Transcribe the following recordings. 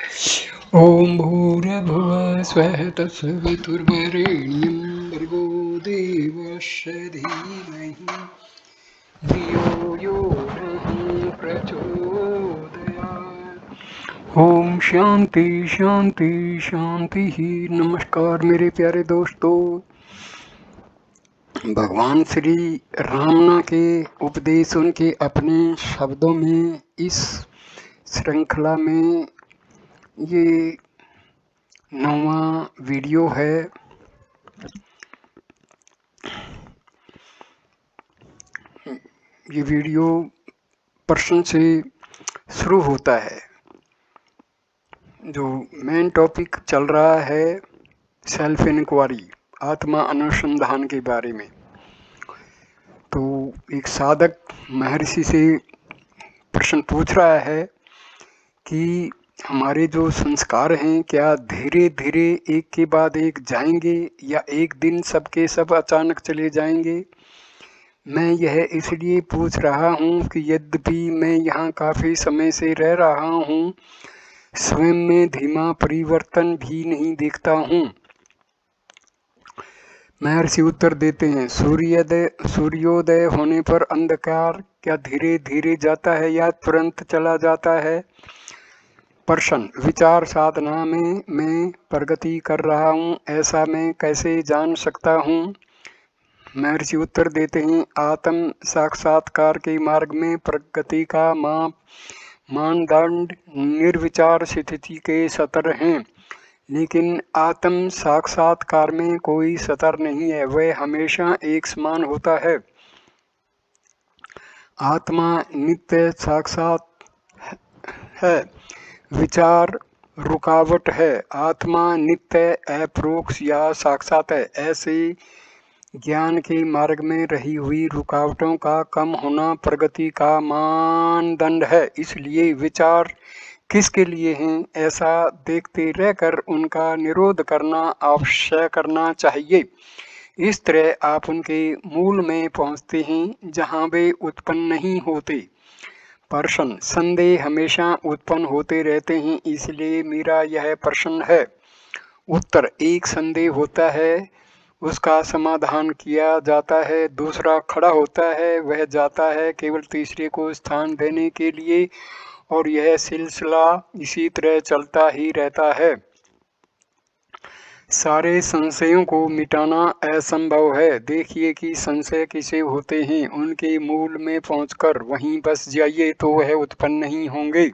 ॐ भूर्भुवः स्वः तत्सवितुर्वरेण्यं भर्गो देवस्य धीमहि धियो यो नः प्रचोदयात्। ओम शांति शांति शांति ही। नमस्कार मेरे प्यारे दोस्तों। भगवान श्री रामना के उपदेश उनके अपने शब्दों में इस श्रृंखला में ये 9वां वीडियो है। ये वीडियो प्रश्न से शुरू होता है। जो मेन टॉपिक चल रहा है सेल्फ इंक्वायरी, आत्मा अनुसंधान के बारे में। तो एक साधक महर्षि से प्रश्न पूछ रहा है कि हमारे जो संस्कार हैं क्या धीरे धीरे एक के बाद एक जाएंगे या एक दिन सबके सब अचानक चले जाएंगे। मैं यह इसलिए पूछ रहा हूँ कि यद्यपि मैं यहाँ काफ़ी समय से रह रहा हूँ, स्वयं में धीमा परिवर्तन भी नहीं देखता हूँ। महर्षि उत्तर देते हैं, सूर्योदय होने पर अंधकार क्या धीरे धीरे जाता है या तुरंत चला जाता है। प्रश्न, विचार साधना में मैं प्रगति कर रहा हूँ, ऐसा मैं कैसे जान सकता हूँ। महर्षि उत्तर देते हैं, आत्म साक्षात्कार के मार्ग में प्रगति का मानदंड निर्विचार स्थिति के सतर हैं, लेकिन आत्म साक्षात्कार में कोई सतर नहीं है, वह हमेशा एक समान होता है। आत्मा नित्य साक्षात है, विचार रुकावट है। आत्मा नित्य अपरोक्ष या साक्षात है। ऐसे ज्ञान के मार्ग में रही हुई रुकावटों का कम होना प्रगति का मानदंड है। इसलिए विचार किसके लिए हैं, ऐसा देखते रहकर उनका निरोध करना अवश्य करना चाहिए। इस तरह आप उनके मूल में पहुंचते हैं जहां वे उत्पन्न नहीं होते। प्रश्न, संदेह हमेशा उत्पन्न होते रहते हैं, इसलिए मेरा यह प्रश्न है। उत्तर, एक संदेह होता है, उसका समाधान किया जाता है, दूसरा खड़ा होता है, वह जाता है केवल तीसरे को स्थान देने के लिए, और यह सिलसिला इसी तरह चलता ही रहता है। सारे संशयों को मिटाना असंभव है। देखिए कि संशय किसे होते हैं, उनके मूल में पहुंचकर वहीं बस जाइए तो वह उत्पन्न नहीं होंगे।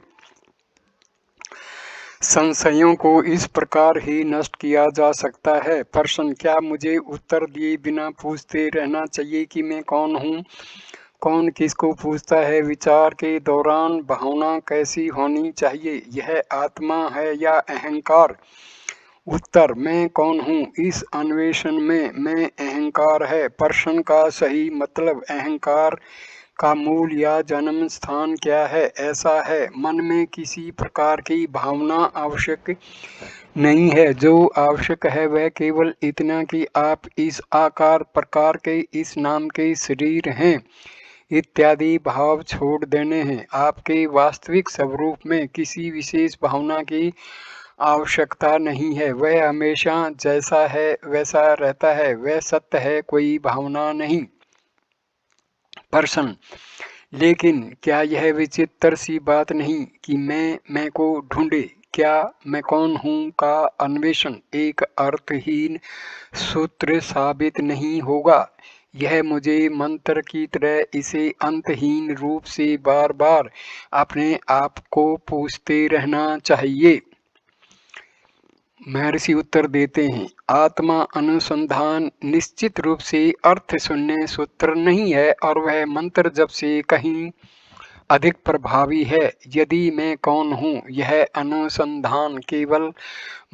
संशयों को इस प्रकार ही नष्ट किया जा सकता है। प्रश्न, क्या मुझे उत्तर दिए बिना पूछते रहना चाहिए कि मैं कौन हूँ। कौन किसको पूछता है। विचार के दौरान भावना कैसी होनी चाहिए, यह आत्मा है या अहंकार। उत्तर, मैं कौन हूँ, इस अन्वेषण में मैं अहंकार है। प्रश्न का सही मतलब अहंकार का मूल या जन्म स्थान क्या है। ऐसा है, मन में किसी प्रकार की भावना आवश्यक नहीं है। जो आवश्यक है वह केवल इतना कि आप इस आकार प्रकार के, इस नाम के शरीर हैं इत्यादि भाव छोड़ देने हैं। आपके वास्तविक स्वरूप में किसी विशेष भावना की आवश्यकता नहीं है। वह हमेशा जैसा है वैसा रहता है, वह सत्य है, कोई भावना नहीं। प्रश्न, लेकिन क्या यह विचित्र सी बात नहीं कि मैं को ढूंढे। क्या मैं कौन हूँ का अन्वेषण एक अर्थहीन सूत्र साबित नहीं होगा। यह मुझे मंत्र की तरह इसे अंतहीन रूप से बार बार अपने आप को पूछते रहना चाहिए। महर्षि उत्तर देते हैं, आत्मा अनुसंधान निश्चित रूप से अर्थ शून्य सूत्र नहीं है, और वह मंत्र जब से कहीं अधिक प्रभावी है। यदि मैं कौन हूँ यह अनुसंधान केवल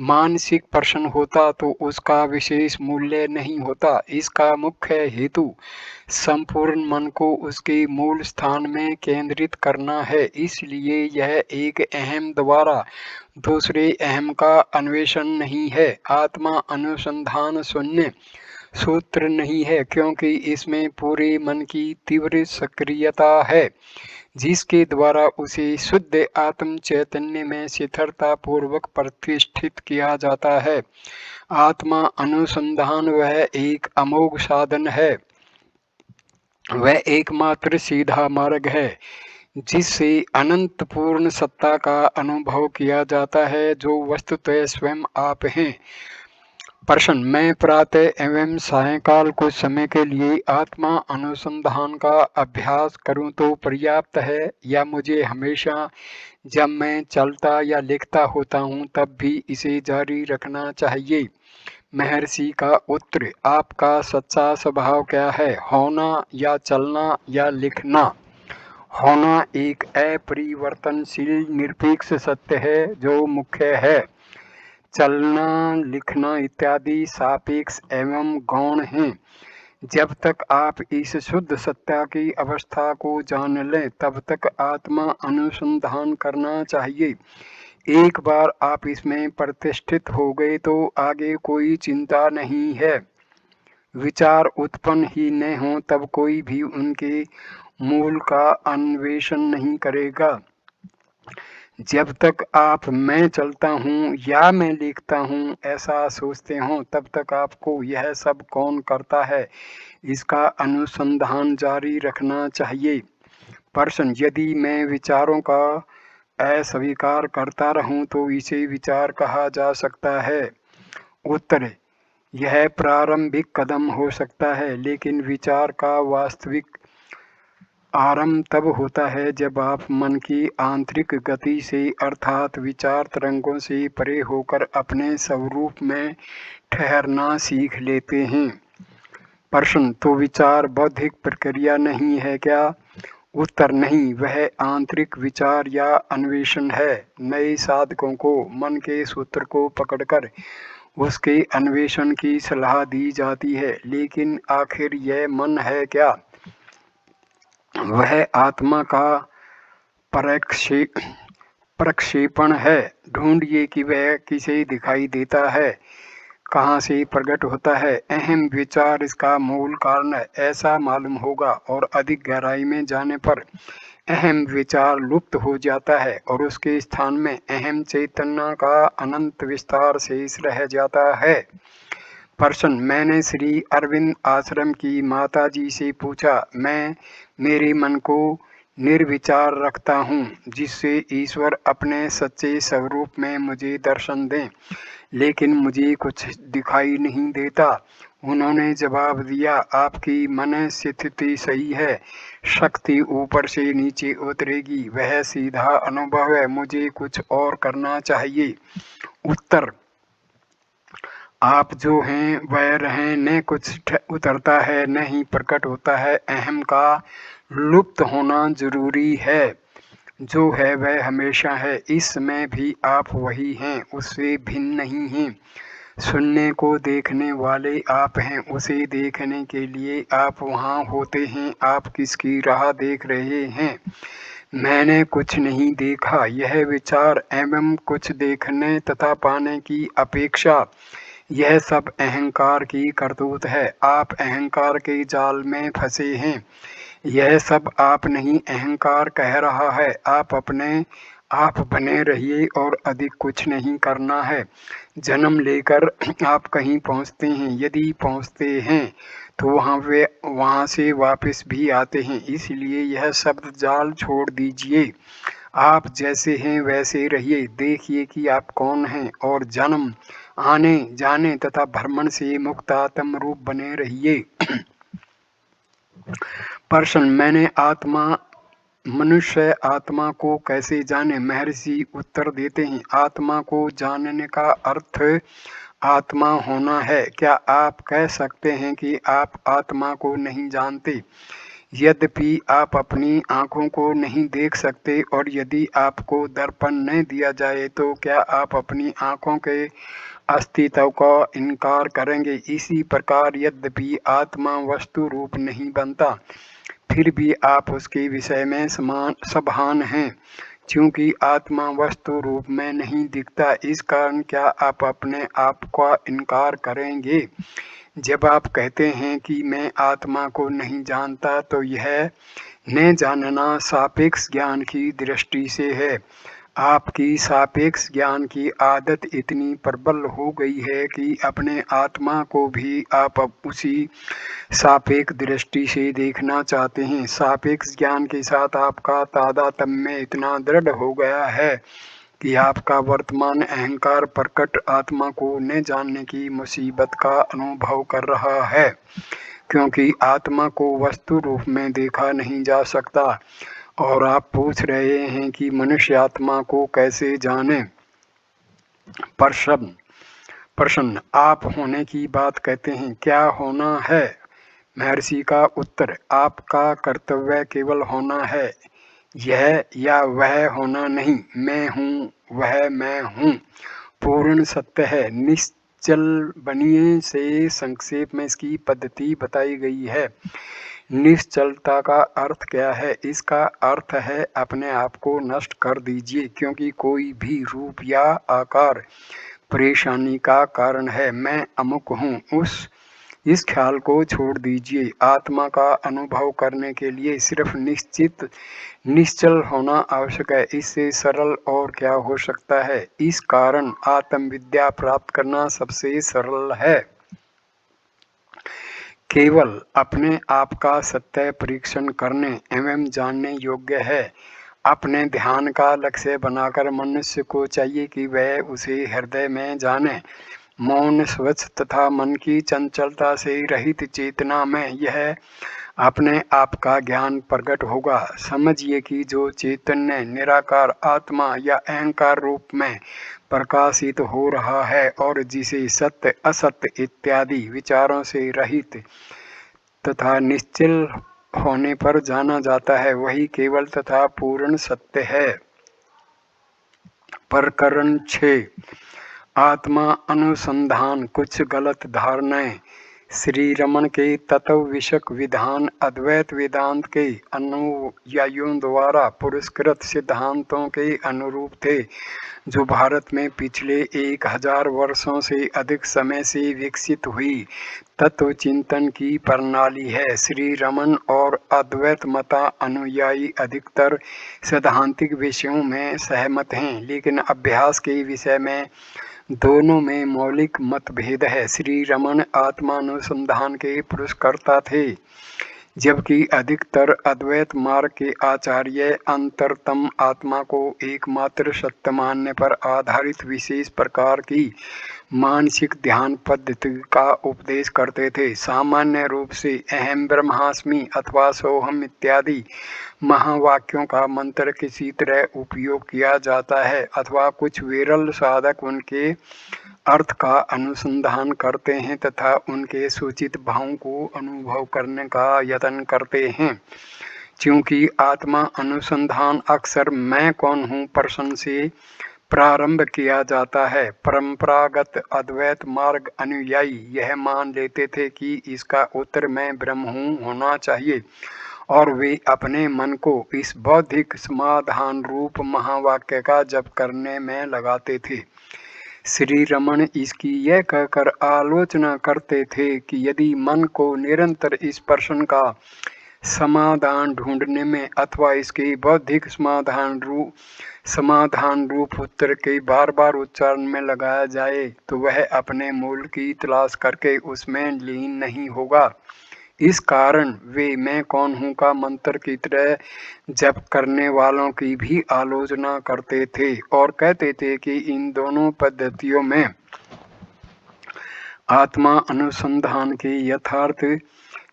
मानसिक प्रश्न होता तो उसका विशेष मूल्य नहीं होता। इसका मुख्य हेतु संपूर्ण मन को उसके मूल स्थान में केंद्रित करना है। इसलिए यह एक अहम द्वारा दूसरे अहम का अन्वेषण नहीं है। आत्मा अनुसंधान शून्य सूत्र नहीं है, क्योंकि इसमें पूरे मन की तीव्र सक्रियता है। जिसके द्वारा उसे शुद्ध आत्म चैतन्य में स्थिरता पूर्वक प्रतिष्ठित किया जाता है। आत्मा अनुसंधान वह एक अमोघ साधन है, वह एकमात्र सीधा मार्ग है जिससे अनंत पूर्ण सत्ता का अनुभव किया जाता है, जो वस्तुतः स्वयं आप हैं। प्रश्न: मैं प्रातः एवं सायंकाल कुछ समय के लिए आत्मा अनुसंधान का अभ्यास करूं तो पर्याप्त है, या मुझे हमेशा जब मैं चलता या लिखता होता हूं तब भी इसे जारी रखना चाहिए? महर्षि का उत्तर: आपका सच्चा स्वभाव क्या है, होना या चलना या लिखना? होना एक अपरिवर्तनशील निरपेक्ष सत्य है जो मुख्य है। चलना, लिखना इत्यादि सापेक्ष एवं गौण हैं। जब तक आप इस शुद्ध सत्ता की अवस्था को जान लें तब तक आत्मा अनुसंधान करना चाहिए। एक बार आप इसमें प्रतिष्ठित हो गए तो आगे कोई चिंता नहीं है। विचार उत्पन्न ही न हो तब कोई भी उनके मूल का अन्वेषण नहीं करेगा। जब तक आप मैं चलता हूँ या मैं लिखता हूँ ऐसा सोचते हो तब तक आपको यह सब कौन करता है इसका अनुसंधान जारी रखना चाहिए। प्रश्न: यदि मैं विचारों का अस्वीकार करता रहूं तो इसे विचार कहा जा सकता है? उत्तर: यह प्रारंभिक कदम हो सकता है, लेकिन विचार का वास्तविक आरंभ तब होता है जब आप मन की आंतरिक गति से अर्थात विचार तरंगों से परे होकर अपने स्वरूप में ठहरना सीख लेते हैं। प्रश्न: तो विचार बौद्धिक प्रक्रिया नहीं है क्या? उत्तर: नहीं, वह आंतरिक विचार या अन्वेषण है। नए साधकों को मन के सूत्र को पकड़कर उसके अन्वेषण की सलाह दी जाती है, लेकिन आखिर यह मन है क्या? वह आत्मा का प्रक्षेपण है। ढूंढिए कि वह किसे दिखाई देता है, कहाँ से प्रकट होता है। अहम विचार इसका मूल कारण है, ऐसा मालूम होगा, और अधिक गहराई में जाने पर अहम विचार लुप्त हो जाता है और उसके स्थान में अहम चैतन्य का अनंत विस्तार शेष रह जाता है। प्रश्न: मैंने श्री अरविंद आश्रम की माताजी से पूछा, मैं मेरे मन को निर्विचार रखता हूँ जिससे ईश्वर अपने सच्चे स्वरूप में मुझे दर्शन दें, लेकिन मुझे कुछ दिखाई नहीं देता। उन्होंने जवाब दिया, आपकी मन स्थिति सही है, शक्ति ऊपर से नीचे उतरेगी, वह सीधा अनुभव है, मुझे कुछ और करना चाहिए। उत्तर: आप जो हैं वह रहें, न कुछ उतरता है न ही प्रकट होता है। अहम का लुप्त होना जरूरी है, जो है वह हमेशा है। इस समय भी आप वही हैं, उससे भिन्न नहीं हैं। सुनने को देखने वाले आप हैं, उसे देखने के लिए आप वहाँ होते हैं। आप किसकी राह देख रहे हैं? मैंने कुछ नहीं देखा। यह विचार एवं कुछ देखने तथा पाने की अपेक्षा, यह सब अहंकार की करतूत है। आप अहंकार के जाल में फंसे हैं। यह सब आप नहीं, अहंकार कह रहा है। आप अपने आप बने रहिए और अधिक कुछ नहीं करना है। जन्म लेकर आप कहीं पहुंचते हैं, यदि पहुंचते हैं तो वहां से वापस भी आते हैं, इसलिए यह शब्द जाल छोड़ दीजिए। आप जैसे हैं वैसे रहिए, देखिए कि आप कौन हैं और जन्म, आने जाने तथा भ्रमण से मुक्त आत्म रूप बने रहिए। प्रश्न: मैंने मनुष्य आत्मा को कैसे जाने? महर्षि उत्तर देते हैं, आत्मा को जानने का अर्थ आत्मा होना है। क्या आप कह सकते हैं कि आप आत्मा को नहीं जानते? यद्यपि आप अपनी आंखों को नहीं देख सकते, और यदि आपको दर्पण न दिया जाए तो क्या आप अपनी आंखों के अस्तित्व का इनकार करेंगे? इसी प्रकार यद्यपि आत्मा वस्तु रूप नहीं बनता, फिर भी आप उसके विषय में सभान हैं, क्योंकि आत्मा वस्तु रूप में नहीं दिखता। इस कारण क्या आप अपने आप का इनकार करेंगे? जब आप कहते हैं कि मैं आत्मा को नहीं जानता, तो यह न जानना सापेक्ष ज्ञान की दृष्टि से है। आपकी सापेक्ष ज्ञान की आदत इतनी प्रबल हो गई है कि अपने आत्मा को भी आप अब उसी सापेक्ष दृष्टि से देखना चाहते हैं। सापेक्ष ज्ञान के साथ आपका तादात्म्य इतना दृढ़ हो गया है कि आपका वर्तमान अहंकार प्रकट आत्मा को न जानने की मुसीबत का अनुभव कर रहा है, क्योंकि आत्मा को वस्तु रूप में देखा नहीं जा सकता। और आप पूछ रहे हैं कि मनुष्य आत्मा को कैसे जाने। प्रश्न, आप होने की बात कहते हैं, क्या होना है? महर्षि का उत्तर, आपका कर्तव्य केवल होना है। यह या वह होना नहीं, मैं हूँ, वह मैं हूँ, पूर्ण सत्य है। निश्चल बनिए से संक्षेप में इसकी पद्धति बताई गई है। निश्चलता का अर्थ क्या है? इसका अर्थ है अपने आप को नष्ट कर दीजिए, क्योंकि कोई भी रूप या आकार परेशानी का कारण है। मैं अमुक हूँ, इस ख्याल को छोड़ दीजिए। आत्मा का अनुभव करने के लिए सिर्फ निश्चल होना आवश्यक है। इससे सरल और क्या हो सकता है? इस कारण आत्मविद्या प्राप्त करना सबसे सरल है। केवल अपने आप का सत्य परीक्षण करने एवं जानने योग्य है। अपने ध्यान का लक्ष्य बनाकर मनुष्य को चाहिए कि वह उसे हृदय में जाने। मौन, स्वच्छ तथा मन की चंचलता से रहित चेतना में यह अपने आप का ज्ञान प्रकट होगा। समझिए कि जो चैतन्य निराकार आत्मा या अहंकार रूप में प्रकाशित हो रहा है और जिसे सत्य असत्य इत्यादि विचारों से रहित तथा निश्चल होने पर जाना जाता है, वही केवल तथा पूर्ण सत्य है। प्रकरण 6, आत्मा अनुसंधान। कुछ गलत धारणाएं। श्री रमन के तत्व विषयक विधान अद्वैत वेदांत के अनुयायियों द्वारा पुरस्कृत सिद्धांतों के अनुरूप थे, जो भारत में पिछले 1000 वर्षों से अधिक समय से विकसित हुई तत्व चिंतन की प्रणाली है। श्री रमन और अद्वैत मता अनुयायी अधिकतर सैद्धांतिक विषयों में सहमत हैं, लेकिन अभ्यास के विषय में दोनों में मौलिक मतभेद है। श्री रमन आत्मानुसंधान के पुरस्कर्ता थे, जबकि अधिकतर अद्वैत मार्ग के आचार्य अंतरतम आत्मा को एकमात्र सत्य मानने पर आधारित विशेष प्रकार की मानसिक ध्यान पद्धति का उपदेश करते थे। सामान्य रूप से अहम ब्रह्मास्मि अथवा सोहम इत्यादि महावाक्यों का मंत्र किसी तरह उपयोग किया जाता है, अथवा कुछ विरल साधक उनके अर्थ का अनुसंधान करते हैं तथा उनके सूचित भावों को अनुभव करने का यत्न करते हैं। क्योंकि आत्मा अनुसंधान अक्सर मैं कौन हूँ प्रश्न से प्रारंभ किया जाता है, परंपरागत अद्वैत मार्ग अनुयायी यह मान लेते थे कि इसका उत्तर मैं ब्रह्म हूँ होना चाहिए, और वे अपने मन को इस बौद्धिक समाधान रूप महावाक्य का जप करने में लगाते थे। श्री रमन इसकी यह कहकर आलोचना करते थे कि यदि मन को निरंतर इस प्रश्न का समाधान ढूंढने में अथवा इसके बौद्धिक समाधान रूप उत्तर के बार बार उच्चारण में लगाया जाए, तो वह अपने मूल की तलाश करके उसमें लीन नहीं होगा। इस कारण वे मैं कौन हूँ का मंत्र की तरह जप करने वालों की भी आलोचना करते थे और कहते थे कि इन दोनों पद्धतियों में आत्मा अनुसंधान के यथार्थ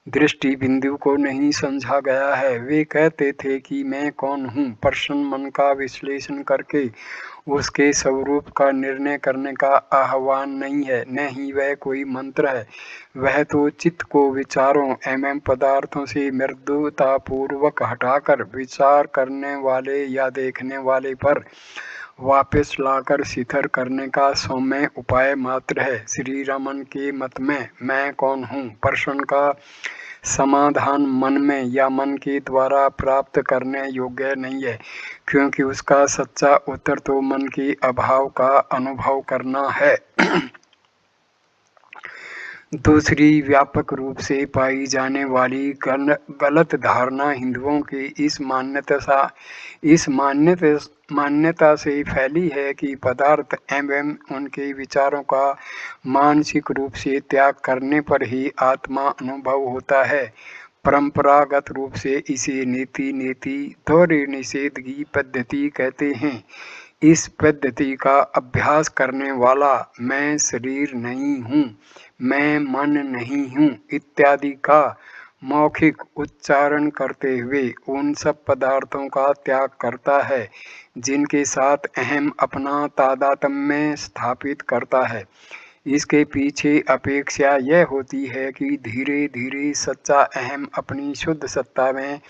दृष्टि बिंदु को नहीं समझा गया है। वे कहते थे कि मैं कौन हूँ प्रश्न मन का विश्लेषण करके उसके स्वरूप का निर्णय करने का आह्वान नहीं है, न ही वह कोई मंत्र है। वह तो चित्त को विचारों एवं पदार्थों से मृदुतापूर्वक हटाकर विचार करने वाले या देखने वाले पर वापस लाकर शिथिल करने का सौम्य उपाय मात्र है। श्री रमन के मत में मैं कौन हूँ प्रश्न का समाधान मन में या मन के द्वारा प्राप्त करने योग्य नहीं है, क्योंकि उसका सच्चा उत्तर तो मन के अभाव का अनुभव करना है। दूसरी व्यापक रूप से पाई जाने वाली गलत धारणा हिंदुओं की इस मान्यता से फैली है कि पदार्थ एवं उनके विचारों का मानसिक रूप से त्याग करने पर ही आत्मा अनुभव होता है। परंपरागत रूप से इसे नेति दोहरे निषेध की पद्धति कहते हैं। इस पद्धति का अभ्यास करने वाला मैं शरीर नहीं हूँ, मैं मन नहीं हूँ इत्यादि का मौखिक उच्चारण करते हुए उन सब पदार्थों का त्याग करता है जिनके साथ अहम अपना तादात्म्य स्थापित करता है। इसके पीछे अपेक्षा यह होती है कि धीरे धीरे सच्चा अहम अपनी शुद्ध सत्ता में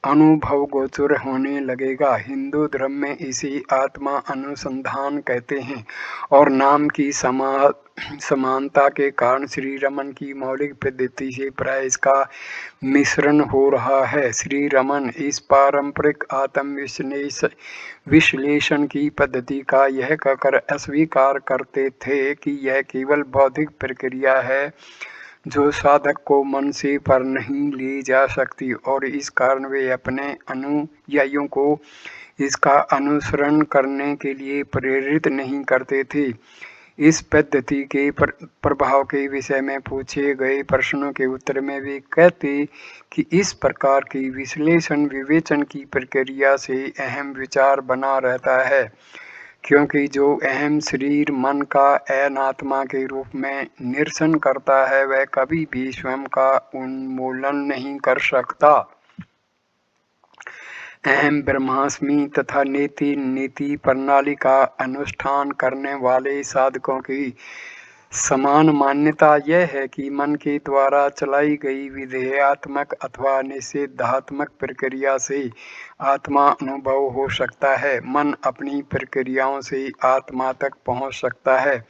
अनुभव गोचर होने लगेगा। हिंदू धर्म में इसे आत्मा अनुसंधान कहते हैं और नाम की समानता के कारण श्री रमन की मौलिक पद्धति से प्राय इसका मिश्रण हो रहा है। श्री रमन इस पारंपरिक आत्म विश्लेषण की पद्धति का यह कहकर अस्वीकार करते थे कि यह केवल बौद्धिक प्रक्रिया है जो साधक को मन से पर नहीं ले जा सकती और इस कारण वे अपने अनुयायियों को इसका अनुसरण करने के लिए प्रेरित नहीं करते थे। इस पद्धति के प्रभाव के विषय में पूछे गए प्रश्नों के उत्तर में वे कहते कि इस प्रकार की विश्लेषण विवेचन की प्रक्रिया से अहम विचार बना रहता है, क्योंकि जो अहम शरीर मन का अनात्मा के रूप में निरसन करता है वह कभी भी स्वयं का उन्मूलन नहीं कर सकता। अहम ब्रह्मास्मि तथा नीति प्रणाली का अनुष्ठान करने वाले साधकों की समान मान्यता यह है कि मन के द्वारा चलाई गई विधेयात्मक अथवा निषेधात्मक प्रक्रिया से आत्मा अनुभव हो सकता है। मन अपनी प्रक्रियाओं से आत्मा तक पहुंच सकता है।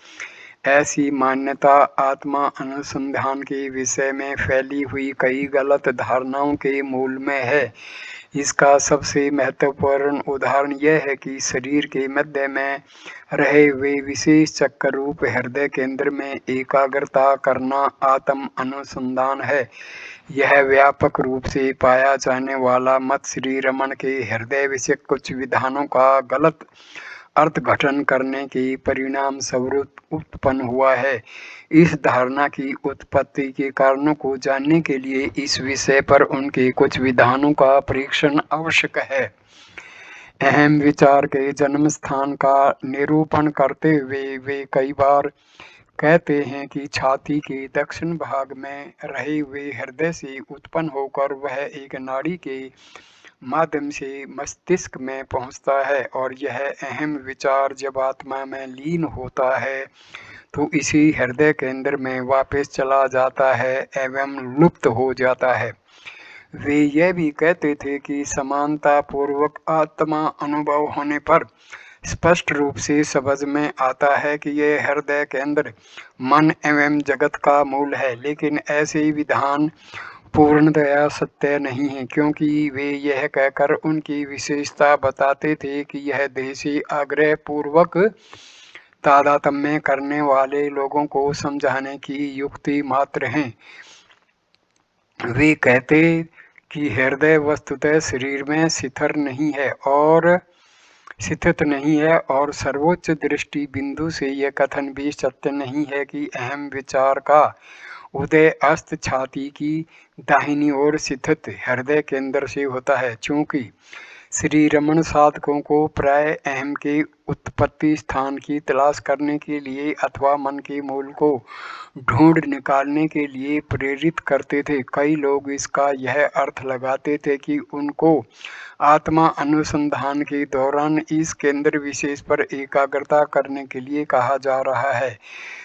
ऐसी मान्यता आत्मा अनुसंधान के विषय में फैली हुई कई गलत धारणाओं के मूल में है। इसका सबसे महत्वपूर्ण उदाहरण यह है कि शरीर के मध्य में रहे हुए विशेष चक्र रूप हृदय केंद्र में एकाग्रता करना आत्म अनुसंधान है। यह व्यापक रूप से पाया जाने वाला मत श्री रमन के हृदय विषयक कुछ विधानों का गलत अर्थघटन करने के परिणाम स्वरूप उत्पन्न हुआ है। इस धारणा की उत्पत्ति के कारणों को जानने के लिए इस विषय पर उनके कुछ विधानों का परीक्षण आवश्यक है। अहम विचार के जन्म स्थान का निरूपण करते हुए वे कई बार कहते हैं कि छाती के दक्षिण भाग में रहे हुए हृदय से उत्पन्न होकर वह एक नाड़ी के माध्यम से मस्तिष्क में पहुंचता है और यह अहम विचार जब आत्मा में लीन होता है तो इसी हृदय केंद्र में वापस चला जाता है एवं लुप्त हो जाता है। वे यह भी कहते थे कि समानता पूर्वक आत्मा अनुभव होने पर स्पष्ट रूप से समझ में आता है कि यह हृदय केंद्र मन एवं जगत का मूल है, लेकिन ऐसे विधान पूर्णतया सत्य नहीं है, क्योंकि वे यह कहकर उनकी विशेषता बताते थे कि यह देह से आग्रह पूर्वक तादात्म्य करने वाले लोगों को समझाने की युक्ति मात्र हैं। वे कहते कि हृदय वस्तुतः शरीर में स्थित नहीं है और सर्वोच्च दृष्टि बिंदु से यह कथन भी सत्य नहीं है कि अहम विचार का उदय अस्त छाती की दाहिनी ओर स्थित हृदय केंद्र से होता है। चूंकि श्री रमन साधकों को प्राय अहम के उत्पत्ति स्थान की तलाश करने के लिए अथवा मन के मूल को ढूंढ निकालने के लिए प्रेरित करते थे, कई लोग इसका यह अर्थ लगाते थे कि उनको आत्मा अनुसंधान के दौरान इस केंद्र विशेष पर एकाग्रता करने के लिए कहा जा रहा है।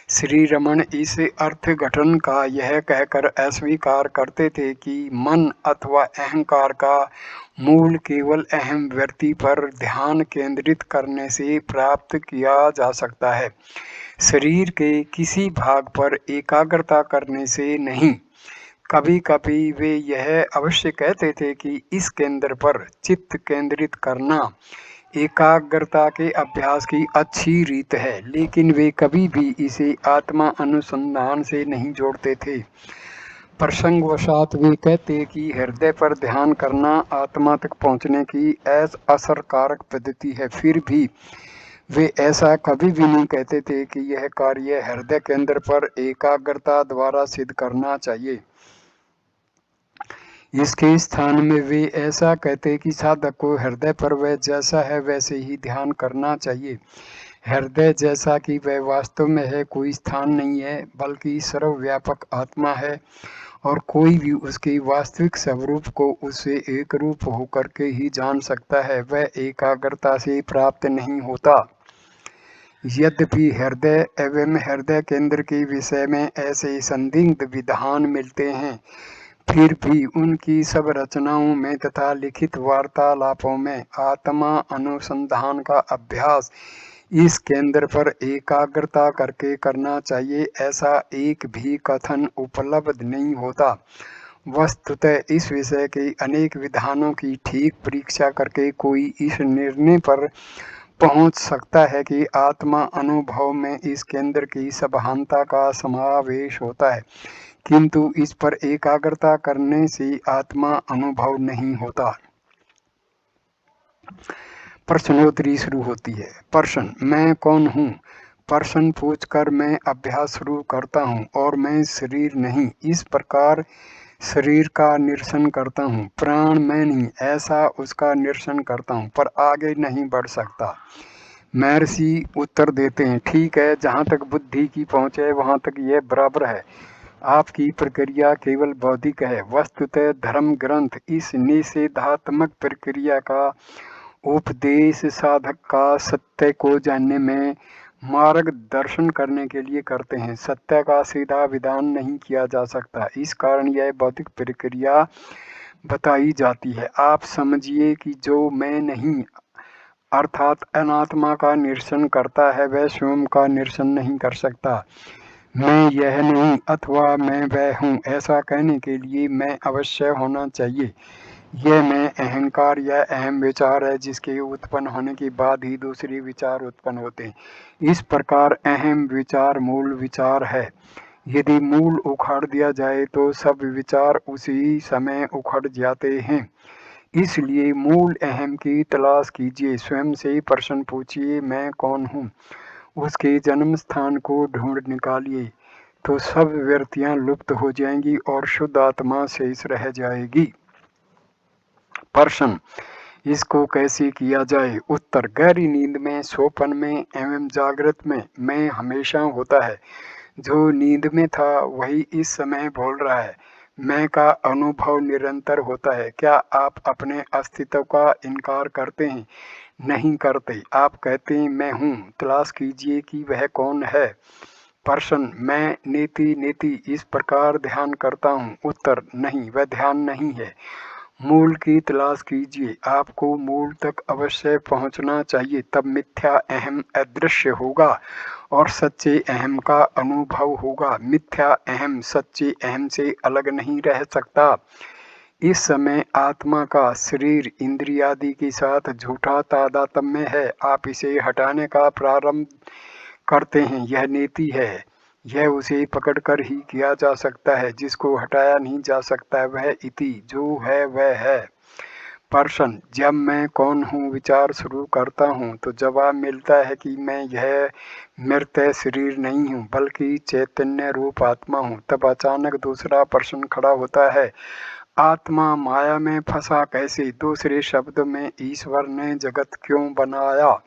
श्री रमन इस अर्थघटन का यह कहकर अस्वीकार करते थे कि मन अथवा अहंकार का मूल केवल अहम व्यक्ति पर ध्यान केंद्रित करने से प्राप्त किया जा सकता है, शरीर के किसी भाग पर एकाग्रता करने से नहीं। कभी कभी वे यह अवश्य कहते थे कि इस केंद्र पर चित्त केंद्रित करना एकाग्रता के अभ्यास की अच्छी रीत है, लेकिन वे कभी भी इसे आत्मा अनुसंधान से नहीं जोड़ते थे। प्रसंगवशात वे कहते कि हृदय पर ध्यान करना आत्मा तक पहुंचने की असरकारक पद्धति है। फिर भी वे ऐसा कभी भी नहीं कहते थे कि यह कार्य हृदय केंद्र पर एकाग्रता द्वारा सिद्ध करना चाहिए। इसके स्थान में वे ऐसा कहते कि साधक को हृदय पर वह जैसा है वैसे ही ध्यान करना चाहिए। हृदय जैसा कि वह वास्तव में है कोई स्थान नहीं है, बल्कि सर्वव्यापक आत्मा है और कोई भी उसके वास्तविक स्वरूप को उससे एक रूप होकर के ही जान सकता है। वह एकाग्रता से प्राप्त नहीं होता। यद्यपि हृदय एवं हृदय केंद्र के विषय में ऐसे संदिग्ध विधान मिलते हैं, फिर भी उनकी सब रचनाओं में तथा लिखित वार्तालापों में आत्मा अनुसंधान का अभ्यास इस केंद्र पर एकाग्रता करके करना चाहिए, ऐसा एक भी कथन उपलब्ध नहीं होता। वस्तुतः इस विषय के अनेक विधानों की ठीक परीक्षा करके कोई इस निर्णय पर पहुंच सकता है कि आत्मा अनुभव में इस केंद्र की सभानता का समावेश होता है, किंतु इस पर एकाग्रता करने से आत्मा अनुभव नहीं होता। प्रश्नोत्तरी शुरू होती है। प्रश्न: मैं कौन हूँ? प्रश्न पूछकर मैं अभ्यास शुरू करता हूँ और मैं शरीर नहीं, इस प्रकार शरीर का निरसन करता हूँ। प्राण मैं नहीं, ऐसा उसका निरसन करता हूँ, पर आगे नहीं बढ़ सकता। महर्षि उत्तर देते हैं, ठीक है, जहाँ तक बुद्धि की पहुँच है वहाँ तक यह बराबर है। आपकी प्रक्रिया केवल बौद्धिक है। वस्तुतः धर्म ग्रंथ इस निषेधात्मक प्रक्रिया का उपदेश साधक का सत्य को जानने में मार्गदर्शन करने के लिए करते हैं। सत्य का सीधा विधान नहीं किया जा सकता, इस कारण यह बौद्धिक प्रक्रिया बताई जाती है। आप समझिए कि जो मैं नहीं अर्थात अनात्मा का निरसन करता है वह स्वयं का निरसन नहीं कर सकता। मैं यह नहीं अथवा मैं वह हूँ, ऐसा कहने के लिए मैं अवश्य होना चाहिए। यह मैं अहंकार या अहम विचार है, जिसके उत्पन्न होने के बाद ही दूसरे विचार उत्पन्न होते हैं। इस प्रकार अहम विचार मूल विचार है। यदि मूल उखाड़ दिया जाए तो सब विचार उसी समय उखड़ जाते हैं। इसलिए मूल अहम की तलाश कीजिए। स्वयं से प्रश्न पूछिए, मैं कौन हूँ? उसके जन्म स्थान को ढूंढ निकालिए, तो सब वृत्तियां लुप्त हो जाएंगी और शुद्ध आत्मा शेष रह जाएगी। प्रश्न: इसको कैसे किया जाए? उत्तर: गहरी नींद में, स्वप्न में एवं जागृत में मैं हमेशा होता है। जो नींद में था वही इस समय बोल रहा है। मैं का अनुभव निरंतर होता है। क्या आप अपने अस्तित्व का इनकार करते हैं? नहीं करते। आप कहते हैं मैं हूँ। तलाश कीजिए कि वह कौन है। प्रश्न: मैं नेति नेति इस प्रकार ध्यान करता हूँ। उत्तर: नहीं, वह ध्यान नहीं है। मूल की तलाश कीजिए। आपको मूल तक अवश्य पहुंचना चाहिए, तब मिथ्या अहम अदृश्य होगा और सच्चे अहम का अनुभव होगा। मिथ्या अहम सच्चे अहम से अलग नहीं रह सकता। इस समय आत्मा का शरीर इंद्रियादि के साथ झूठा तादात्म्य है। आप इसे हटाने का प्रारंभ करते हैं, यह नीति है। यह उसे पकड़कर ही किया जा सकता है, जिसको हटाया नहीं जा सकता। वह इति जो है वह है। प्रश्न: जब मैं कौन हूँ विचार शुरू करता हूँ तो जवाब मिलता है कि मैं यह मृत शरीर नहीं हूँ, बल्कि चैतन्य रूप आत्मा हूँ। तब अचानक दूसरा प्रश्न खड़ा होता है, आत्मा माया में फंसा कैसे? दूसरे शब्द में, ईश्वर ने जगत क्यों बनाया?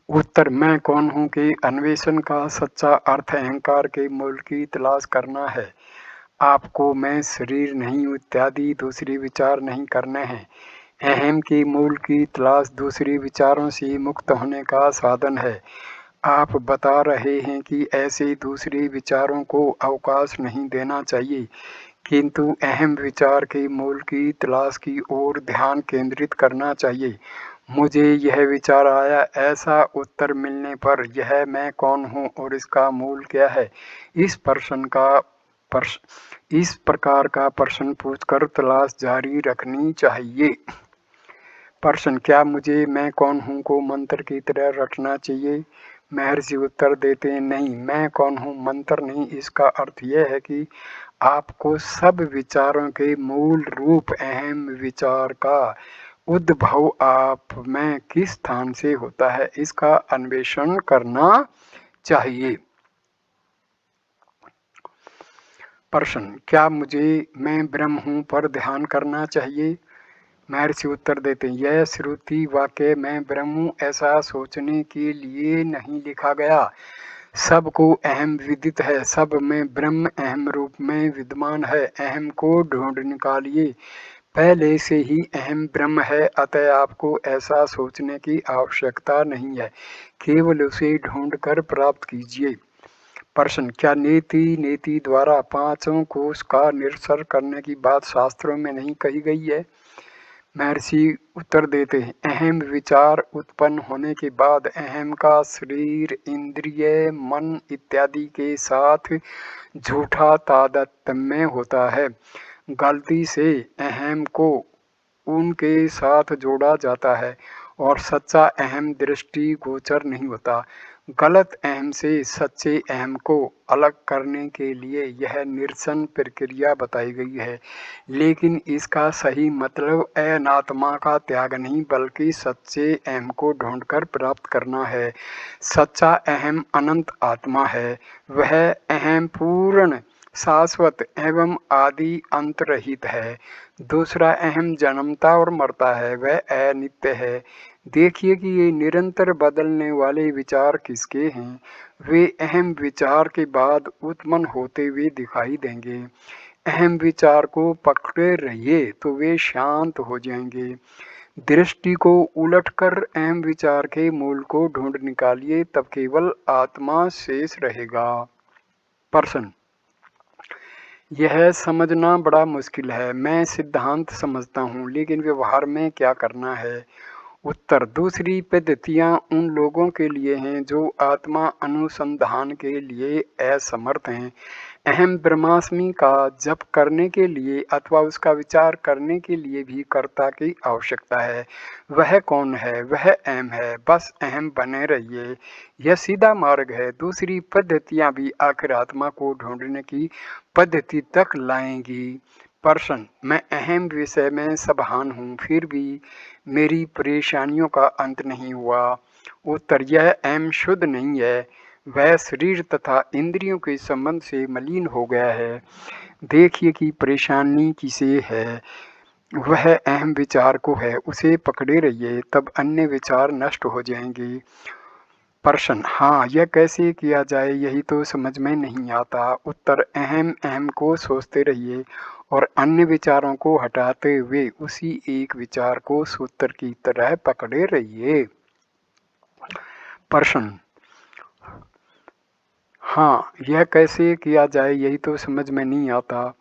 उत्तर: मैं कौन हूँ के अन्वेषण का सच्चा अर्थ अहंकार के मूल की तलाश करना है। आपको मैं शरीर नहीं हूँ इत्यादि दूसरे विचार नहीं करने हैं। अहम के मूल की तलाश दूसरे विचारों से मुक्त होने का साधन है। आप बता रहे हैं कि ऐसे दूसरे विचारों को अवकाश नहीं देना चाहिए, किंतु अहम विचार के मूल की तलाश की ओर ध्यान केंद्रित करना चाहिए। मुझे यह विचार आया, ऐसा उत्तर मिलने पर यह मैं कौन हूँ और इसका मूल क्या है, इस प्रकार का प्रश्न पूछकर तलाश जारी रखनी चाहिए। प्रश्न, क्या मुझे मैं कौन हूँ को मंत्र की तरह रटना चाहिए? महर्षि उत्तर देते हैं, नहीं, मैं कौन हूँ मंत्र नहीं। इसका अर्थ यह है कि आपको सब विचारों के मूल रूप अहम विचार का उद्भव आप में किस स्थान से होता है, इसका अन्वेषण करना चाहिए। प्रश्न, क्या मुझे मैं ब्रह्म हूँ पर ध्यान करना चाहिए? महर्षि उत्तर देते हैं, यह श्रुति वाक्य मैं ब्रह्म हूँ ऐसा सोचने के लिए नहीं लिखा गया। सबको अहम विदित है, सब में ब्रह्म अहम रूप में विद्यमान है। अहम को ढूंढ निकालिए, पहले से ही अहम ब्रह्म है, अतः आपको ऐसा सोचने की आवश्यकता नहीं है, केवल उसे ढूंढकर प्राप्त कीजिए। प्रश्न, क्या नेति नेति द्वारा पांचों कोश का निरसन करने की बात शास्त्रों में नहीं कही गई है? महर्षि उत्तर देते हैं, अहम विचार उत्पन्न होने के बाद अहम का शरीर, इंद्रिय, मन इत्यादि के साथ झूठा तादात्म्य होता है। गलती से अहम को उनके साथ जोड़ा जाता है और सच्चा अहम दृष्टि गोचर नहीं होता। गलत अहम से सच्चे अहम को अलग करने के लिए यह निरसन प्रक्रिया बताई गई है, लेकिन इसका सही मतलब अनात्मा का त्याग नहीं बल्कि सच्चे अहम को ढूंढकर प्राप्त करना है। सच्चा अहम अनंत आत्मा है, वह अहम पूर्ण, शाश्वत एवं आदि अंत रहित है। दूसरा अहम जन्मता और मरता है, वह अनित्य है। देखिए कि ये निरंतर बदलने वाले विचार किसके हैं? वे अहम विचार के बाद उत्पन्न होते हुए दिखाई देंगे। अहम विचार को पकड़े रहिए तो वे शांत हो जाएंगे। दृष्टि को उलटकर अहम विचार के मूल को ढूंढ निकालिए, तब केवल आत्मा शेष रहेगा। प्रश्न, यह समझना बड़ा मुश्किल है। मैं सिद्धांत समझता हूँ, लेकिन व्यवहार में क्या करना है? उत्तर, दूसरी पद्धतियाँ उन लोगों के लिए हैं जो आत्मा अनुसंधान के लिए असमर्थ हैं। अहम ब्रह्मास्मि का जप करने के लिए अथवा उसका विचार करने के लिए भी कर्ता की आवश्यकता है। वह कौन है? वह अहम है, बस अहम बने रहिए, यह सीधा मार्ग है। दूसरी पद्धतियाँ भी आखिर आत्मा को ढूंढने की पद्धति तक लाएंगी। प्रश्न, मैं अहम विषय में सभान हूँ, फिर भी मेरी परेशानियों का अंत नहीं हुआ। उत्तर, यह अहम शुद्ध नहीं है, वह शरीर तथा इंद्रियों के संबंध से मलिन हो गया है। देखिए कि परेशानी किसे है। वह अहम विचार को है, उसे पकड़े रहिए, तब अन्य विचार नष्ट हो जाएंगे। प्रश्न, हाँ, यह कैसे किया जाए, यही तो समझ में नहीं आता। उत्तर, अहम अहम को सोचते रहिए और अन्य विचारों को हटाते हुए उसी एक विचार को सूत्र की तरह पकड़े रहिए। प्रश्न, हाँ, यह कैसे किया जाए, यही तो समझ में नहीं आता।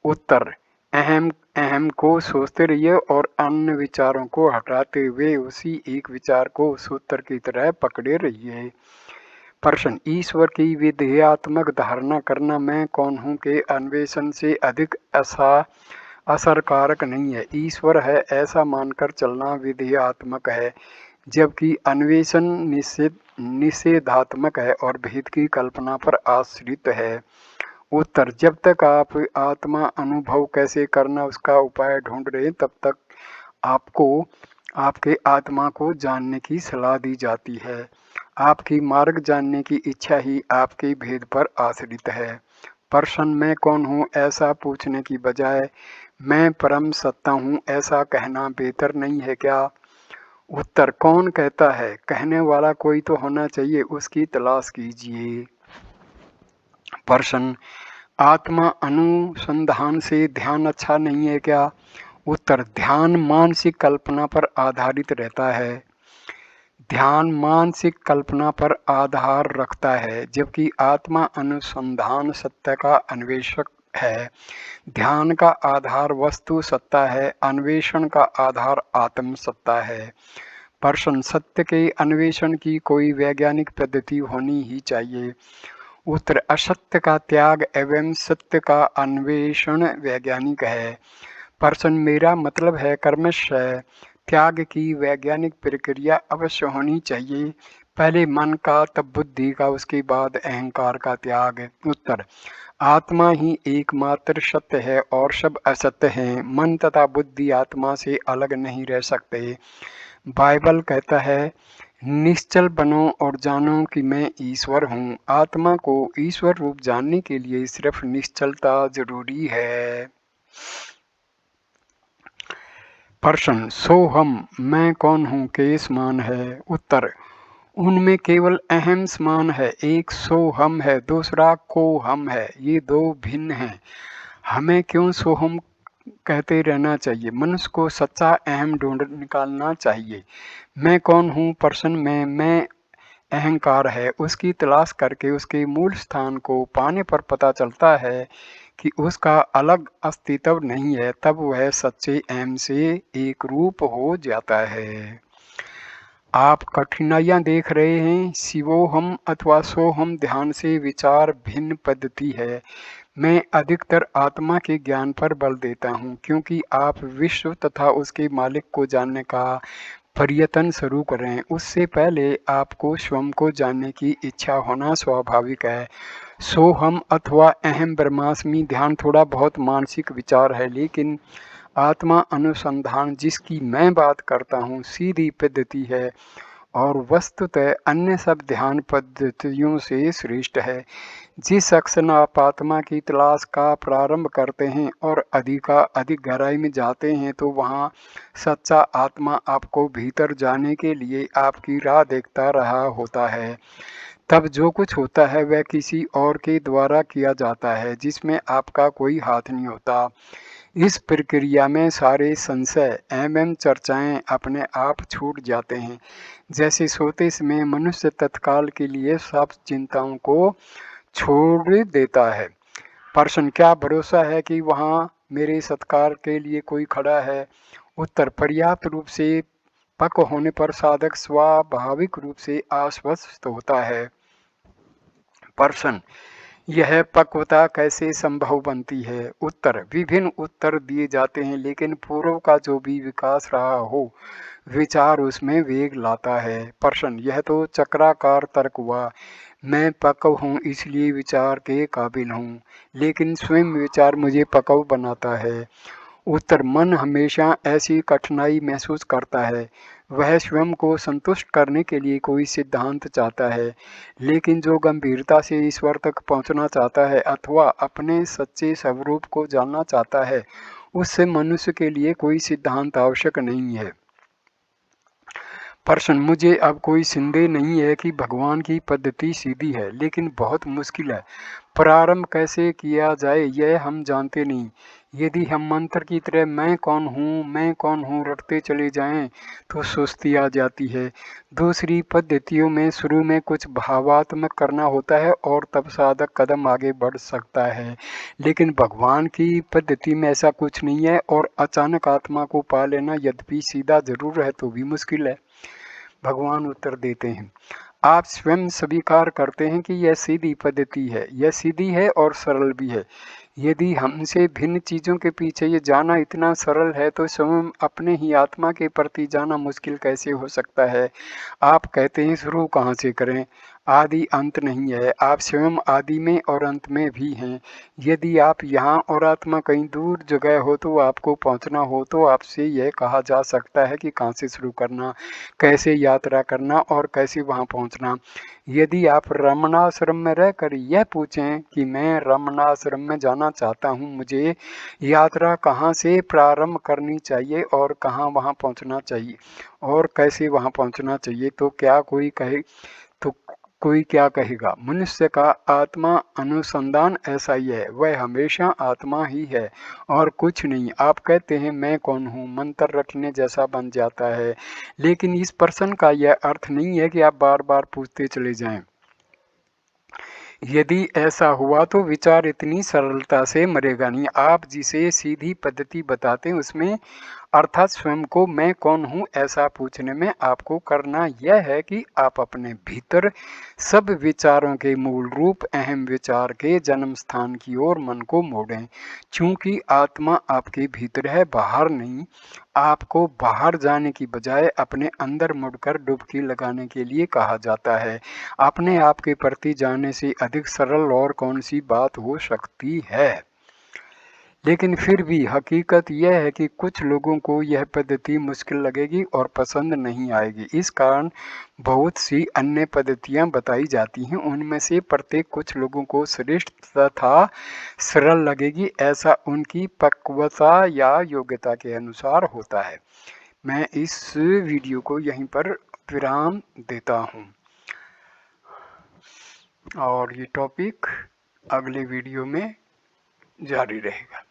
उत्तर, अहम अहम को सोचते रहिए और अन्य विचारों को हटाते हुए उसी एक विचार को सूत्र की तरह पकड़े रहिए। प्रश्न, ईश्वर की विधेयात्मक धारणा करना मैं कौन हूँ के अन्वेषण से अधिक असरकारक नहीं है। ईश्वर है ऐसा मानकर चलना विधेयात्मक है, जबकि अन्वेषण निषेधात्मक है और भेद की कल्पना पर आश्रित है। उत्तर, जब तक आप आत्मा अनुभव कैसे करना उसका उपाय ढूंढ रहे, तब तक आपको आपके आत्मा को जानने की सलाह दी जाती है। आपकी मार्ग जानने की इच्छा ही आपके भेद पर आश्रित है। प्रश्न, मैं कौन हूँ ऐसा पूछने की बजाय मैं परम सत्ता हूँ ऐसा कहना बेहतर नहीं है क्या? उत्तर, कौन कहता है? कहने वाला कोई तो होना चाहिए, उसकी तलाश कीजिए। प्रश्न, आत्मा अनुसंधान से ध्यान अच्छा नहीं है क्या? उत्तर, ध्यान मानसिक कल्पना पर आधारित रहता है। ध्यान मानसिक कल्पना पर आधार रखता है, जबकि आत्मा अनुसंधान सत्य का अन्वेषक है। ध्यान का आधार वस्तु सत्ता है, अन्वेषण का आधार आत्म सत्ता है। प्रश्न, सत्य के अन्वेषण की कोई वैज्ञानिक पद्धति होनी ही चाहिए। उत्तर, असत्य का त्याग एवं सत्य का अन्वेषण वैज्ञानिक है। प्रश्न, मेरा मतलब है कर्मश है। त्याग की वैज्ञानिक प्रक्रिया अवश्य होनी चाहिए। पहले मन का, तब बुद्धि का, उसके बाद अहंकार का त्याग। उत्तर: आत्मा ही एकमात्र सत्य है और सब असत्य हैं। मन तथा बुद्धि आत्मा से अलग नहीं रह सकते। बाइबल कहता है, निश्चल बनो और जानो कि मैं ईश्वर हूँ। आत्मा को ईश्वर रूप जानने के लिए सिर्फ निश्चलता जरूरी है। प्रश्न: सोहम, मैं कौन हूँ के समान है? उत्तर: उनमें केवल अहम समान है। एक सोहम है, दूसरा कोहम है। ये दो भिन्न हैं। हमें क्यों सोहम कहते रहना चाहिए? मनुष्य को सच्चा अहम ढूंढ निकालना चाहिए। मैं कौन हूँ प्रश्न में मैं अहंकार है, उसकी तलाश करके उसके मूल स्थान को पाने पर पता चलता है कि उसका अलग अस्तित्व नहीं है। तब वह सच्चे अहम से एक रूप हो जाता है। आप कठिनाइयां देख रहे हैं। शिवोहम अथवा सोहम ध्यान से विचार भिन्न पद्धति है। मैं अधिकतर आत्मा के ज्ञान पर बल देता हूँ, क्योंकि आप विश्व तथा उसके मालिक को जानने का प्रयत्न शुरू करें। उससे पहले आपको स्वयं को जानने की इच्छा होना स्वाभाविक है। सोहम अथवा अहम ब्रह्मास्मि ध्यान थोड़ा बहुत मानसिक विचार है, लेकिन आत्मा अनुसंधान जिसकी मैं बात करता हूँ सीधी पद्धति है और वस्तुतः अन्य सब ध्यान पद्धतियों से श्रेष्ठ है। जिस क्षण आप आत्मा की तलाश का प्रारंभ करते हैं और अधिक गहराई में जाते हैं, तो वहाँ सच्चा आत्मा आपको भीतर जाने के लिए आपकी राह देखता रहा होता है। तब जो कुछ होता है वह किसी और के द्वारा किया जाता है, जिसमें आपका कोई हाथ नहीं होता। इस प्रक्रिया में सारे संशय एवं चर्चाएं अपने आप छूट जाते हैं। जैसे सोते समय मनुष्य तत्काल के लिए सब चिंताओं को छोड़ देता है। प्रश्न: क्या भरोसा है कि वहाँ मेरे सत्कार के लिए कोई खड़ा है? उत्तर: पर्याप्त रूप से पक्व होने पर साधक स्वाभाविक रूप से आश्वस्त होता है। प्रश्न: यह पक्वता कैसे संभव बनती है? उत्तर: विभिन्न उत्तर दिए जाते हैं, लेकिन पूर्व का जो भी विकास रहा हो, विचार उसमें वेग लाता है। प्रश्न: यह तो चक्राकार तर्क हुआ। मैं पक्व हूँ इसलिए विचार के काबिल हूँ, लेकिन स्वयं विचार मुझे पक्व बनाता है। उत्तर: मन हमेशा ऐसी कठिनाई महसूस करता है। वह स्वयं को संतुष्ट करने के लिए कोई सिद्धांत चाहता है, लेकिन जो गंभीरता से ईश्वर तक पहुंचना चाहता है अथवा अपने सच्चे स्वरूप को जानना चाहता है, उससे मनुष्य के लिए कोई सिद्धांत आवश्यक नहीं है। प्रश्न: मुझे अब कोई संदेह नहीं है कि भगवान की पद्धति सीधी है, लेकिन बहुत मुश्किल है। प्रारंभ कैसे किया जाए यह हम जानते नहीं। यदि हम मंत्र की तरह मैं कौन हूँ रटते चले जाएं, तो सुस्ती आ जाती है। दूसरी पद्धतियों में शुरू में कुछ भावात्मक करना होता है और तब साधक कदम आगे बढ़ सकता है, लेकिन भगवान की पद्धति में ऐसा कुछ नहीं है और अचानक आत्मा को पा लेना यद्यपि सीधा जरूर है तो भी मुश्किल है। भगवान उत्तर देते हैं, आप स्वयं स्वीकार करते हैं कि यह सीधी पद्धति है। यह सीधी है और सरल भी है। यदि हमसे भिन्न चीज़ों के पीछे ये जाना इतना सरल है, तो स्वयं अपने ही आत्मा के प्रति जाना मुश्किल कैसे हो सकता है? आप कहते हैं शुरू कहाँ से करें? आदि अंत नहीं है। आप स्वयं आदि में और अंत में भी हैं। यदि आप यहाँ और आत्मा कहीं दूर जगह हो तो आपको पहुँचना हो, तो आपसे यह कहा जा सकता है कि कहाँ से शुरू करना, कैसे यात्रा करना और कैसे वहाँ पहुँचना। यदि आप रमणाश्रम में रहकर यह पूछें कि मैं रमणाश्रम में जाना चाहता हूँ, मुझे यात्रा कहाँ से प्रारंभ करनी चाहिए और कहाँ वहाँ पहुँचना चाहिए और कैसे वहाँ पहुँचना चाहिए, तो कोई क्या कहेगा? मनुष्य का आत्मा अनुसंधान ऐसा ही है। वह हमेशा आत्मा ही है और कुछ नहीं। आप कहते हैं मैं कौन हूँ, मंत्र रटने जैसा बन जाता है, लेकिन इस प्रश्न का यह अर्थ नहीं है कि आप बार बार पूछते चले जाएं। यदि ऐसा हुआ तो विचार इतनी सरलता से मरेगा नहीं। आप जिसे सीधी पद्धति बताते हैं उसमें अर्थात स्वयं को मैं कौन हूँ ऐसा पूछने में आपको करना यह है कि आप अपने भीतर सब विचारों के मूल रूप अहम विचार के जन्म स्थान की ओर मन को मोड़ें। क्योंकि आत्मा आपके भीतर है, बाहर नहीं। आपको बाहर जाने की बजाय अपने अंदर मुड़कर डुबकी लगाने के लिए कहा जाता है। अपने आप के प्रति जाने से अधिक सरल और कौन सी बात हो सकती है। लेकिन फिर भी हकीकत यह है कि कुछ लोगों को यह पद्धति मुश्किल लगेगी और पसंद नहीं आएगी। इस कारण बहुत सी अन्य पद्धतियां बताई जाती हैं। उनमें से प्रत्येक कुछ लोगों को श्रेष्ठ तथा सरल लगेगी, ऐसा उनकी पक्वता या योग्यता के अनुसार होता है। मैं इस वीडियो को यहीं पर विराम देता हूँ और ये टॉपिक अगले वीडियो में जारी रहेगा।